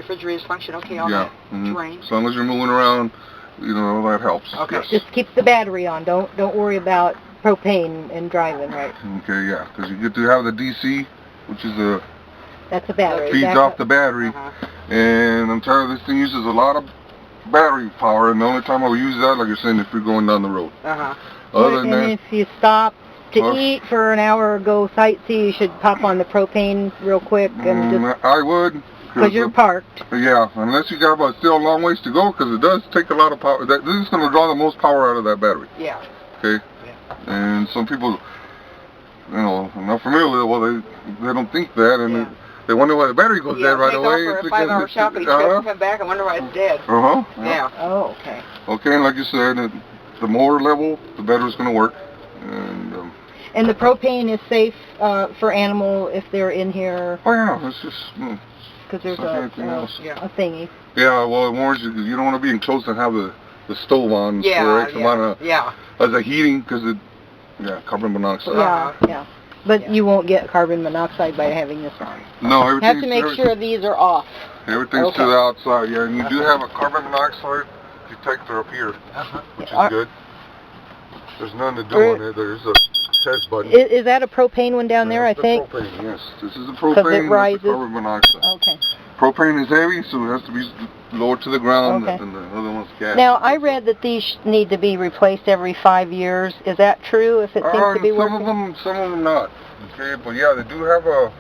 refrigerators function okay on that terrain? As long as you're moving around, you know, that helps. Okay. Yes. Just keep the battery on. Don't worry about propane and driving, right? Okay, yeah, because you get to have the DC, which is that's a battery. Feeds off the battery, and I'm tired of this thing uses a lot of battery power, and the only time I will use that, like you're saying, if you're going down the road. Other than that, if you stop to eat for an hour or go sightsee, you should pop on the propane real quick and just... I would. Because you're parked. Yeah, unless you got still a long ways to go, because it does take a lot of power. This is going to draw the most power out of that battery. Yeah. Okay? Yeah. And some people, you know, are not familiar with it, well, they don't think that, and they wonder why the battery goes dead right away. For a 5-hour shopping trip and come back and wonder why it's dead. Yeah. Oh, okay. Okay, and like you said, the more level, the better it's going to work. And the propane is safe for animal if they're in here? Oh, yeah, it's just... Because there's a thingy. Yeah, well, it warns you, you don't want to be enclosed and have the stove on for X amount of... As a heating, because carbon monoxide. Yeah. But you won't get carbon monoxide by having this on. No, everything. Have to make sure these are off. Everything's to the outside, and you do have a carbon monoxide detector up here, which is good. There's nothing to do on it. There's a test button. Is that a propane one down there, I think? Propane, yes. This is a propane. It rises. Carbon monoxide. Okay. Propane is heavy, so it has to be lowered to the ground, and the other one's gas. Now, I read that these need to be replaced every 5 years. Is that true? If it seems to be working? Some of them not. Okay, but yeah, they do have a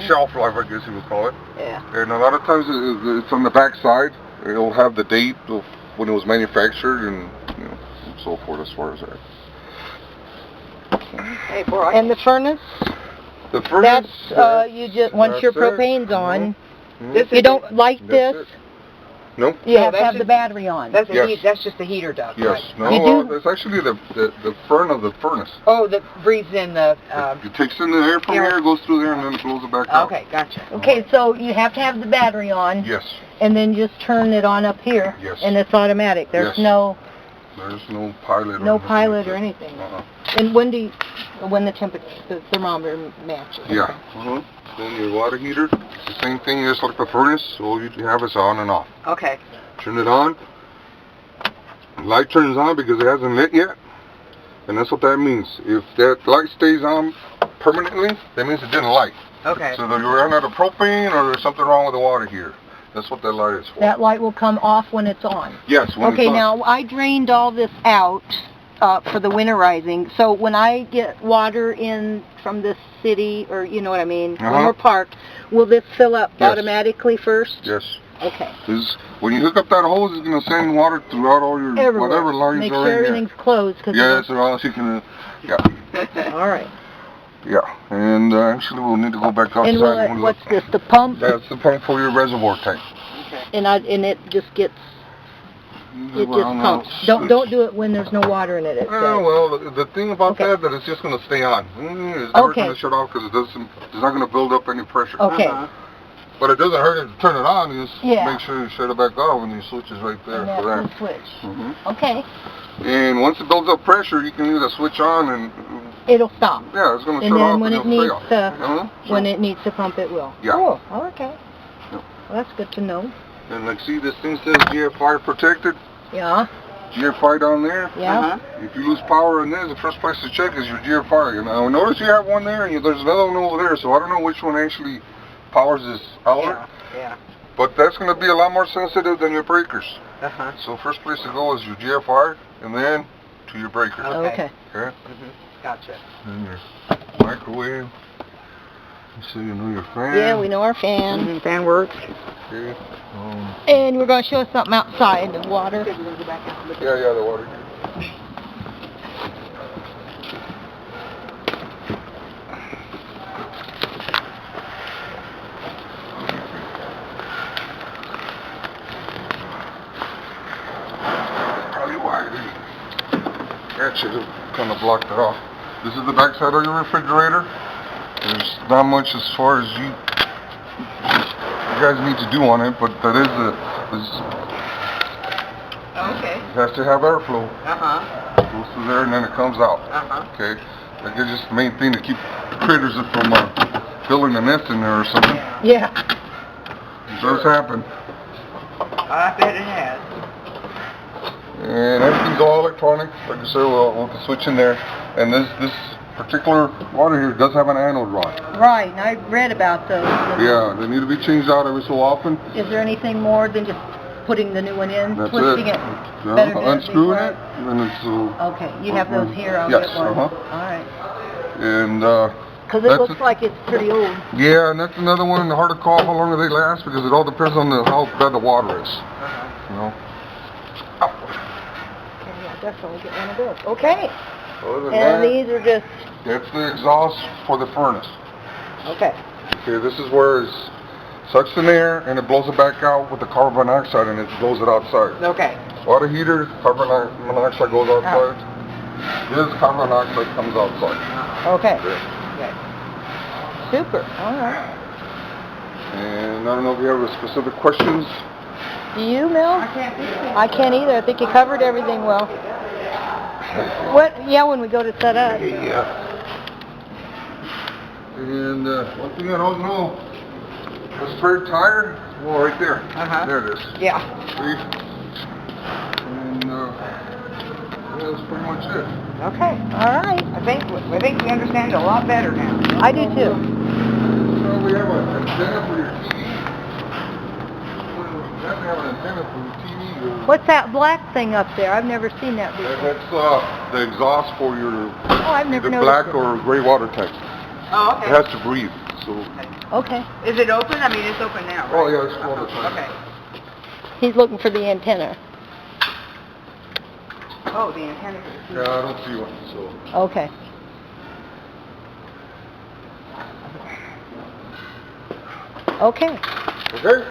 shelf life, I guess you would call it. Yeah. And a lot of times it's on the back side. It'll have the date of when it was manufactured and so forth as far as that. Hey, boy, and the furnace? The furnace. That's you just once your propane's on. You don't light this. Nope. You have to have the battery on. That's that's just the heater duct. Yes. Right? No, it's actually the front of the furnace. Oh, that breathes in the... it takes in the air from here, goes through there, and then it blows it back out. Okay, gotcha. Okay, so you have to have the battery on. Yes. And then just turn it on up here. Yes. And it's automatic. There's no pilot. No pilot or anything. And when the thermometer matches. Yeah. Then your water heater, it's the same thing as like the furnace. All you have is on and off. Okay. Turn it on. The light turns on because it hasn't lit yet. And that's what that means. If that light stays on permanently, that means it didn't light. Okay. So that you're running out of propane or there's something wrong with the water heater. That's what that light is for. That light will come off when it's on? Yes, when it's on. Okay, now I drained all this out for the winterizing. So when I get water in from the city, or you know what I mean, when we're parked, will this fill up automatically first? Yes. Okay. When you hook up that hose, it's going to send water throughout all your whatever lines Make are sure in everything's closed. Yes, or else you can, All right. Yeah, and actually we'll need to go back outside. And what's this, the pump? That's the pump for your reservoir tank. Okay. And it just gets... It just pumps. Don't do it when there's no water in it. Well, the thing about that it's just going to stay on. It's never going to shut off because it's not going to build up any pressure. Okay. But it doesn't hurt to turn it on. You just make sure you shut it back off, and your switch is right there for that. The switch. Okay. And once it builds up pressure, you can leave the switch on and it'll stop. Yeah, it's going to shut off. And then when it needs to pump, it will. Yeah. Cool. Okay. Well, that's good to know. And like, see, this thing says GFI protected. Yeah. GFI down there. Yeah. If you lose power in there, the first place to check is your GFI. And I notice you have one there, and there's another one over there. So I don't know which one actually powers this outlet. Yeah. But that's going to be a lot more sensitive than your breakers. So first place to go is your GFI, and then to your breakers. Okay. Okay. Gotcha. Then your microwave. So you know your fan. Yeah, we know our fan. Fan works. Okay. And we're going to show us something outside, the water. Yeah, the water. Probably why they actually kind of blocked it off. This is the back side of your refrigerator. There's not much as far as you guys need to do on it, but that is okay. It has to have airflow. It goes through there and then it comes out. Okay. That's just the main thing to keep critters from building a nest in there or something. Yeah. It does happen. I bet it has. And everything's all electronic. Like I said, we'll put the switch in there. And this particular water here does have an anode rod. Right, and I read about those. Yeah, they need to be changed out every so often. Is there anything more than just putting the new one in, That's twisting it? Yeah, Better do it unscrewing before- it, and it's Okay, you have those here, I'll yes, get one. uh-huh. Alright. And Because it looks like it's pretty old. yeah, and that's another one, hard to call how long do they last, because it all depends on how bad the water is. You know. Okay, I'll definitely get one of those. Okay. Other than And that, these are just, that's the exhaust for the furnace. okay. Okay, this is where it sucks in air and it blows it back out with the carbon monoxide and it blows it outside. Okay. Water heater, carbon monoxide goes outside. This carbon monoxide comes outside. Okay. Yeah. Okay. Super. Alright. And I don't know if you have specific questions. Do you, Mel? I can't think of it. I can't either. I think you covered everything well. What? Yeah, when we go to set up. Yeah. And one thing I don't know, the spare tire, well, right there. There it is. Yeah. See? And that's pretty much it. Okay. Alright. I think we understand a lot better now. I do too. So we have an antenna for your TV. We have to have an antenna for your TV. What's that black thing up there? I've never seen that before. That's the exhaust for your Oh, I've never either noticed black it. or gray water tank. Oh, It okay. has to breathe. So. Okay. Is it open? I mean, it's open now, right? Oh yeah, it's all the time. Okay. He's looking for the antenna. Oh, the antenna. Yeah, I don't see one. So. Okay. Okay. Okay.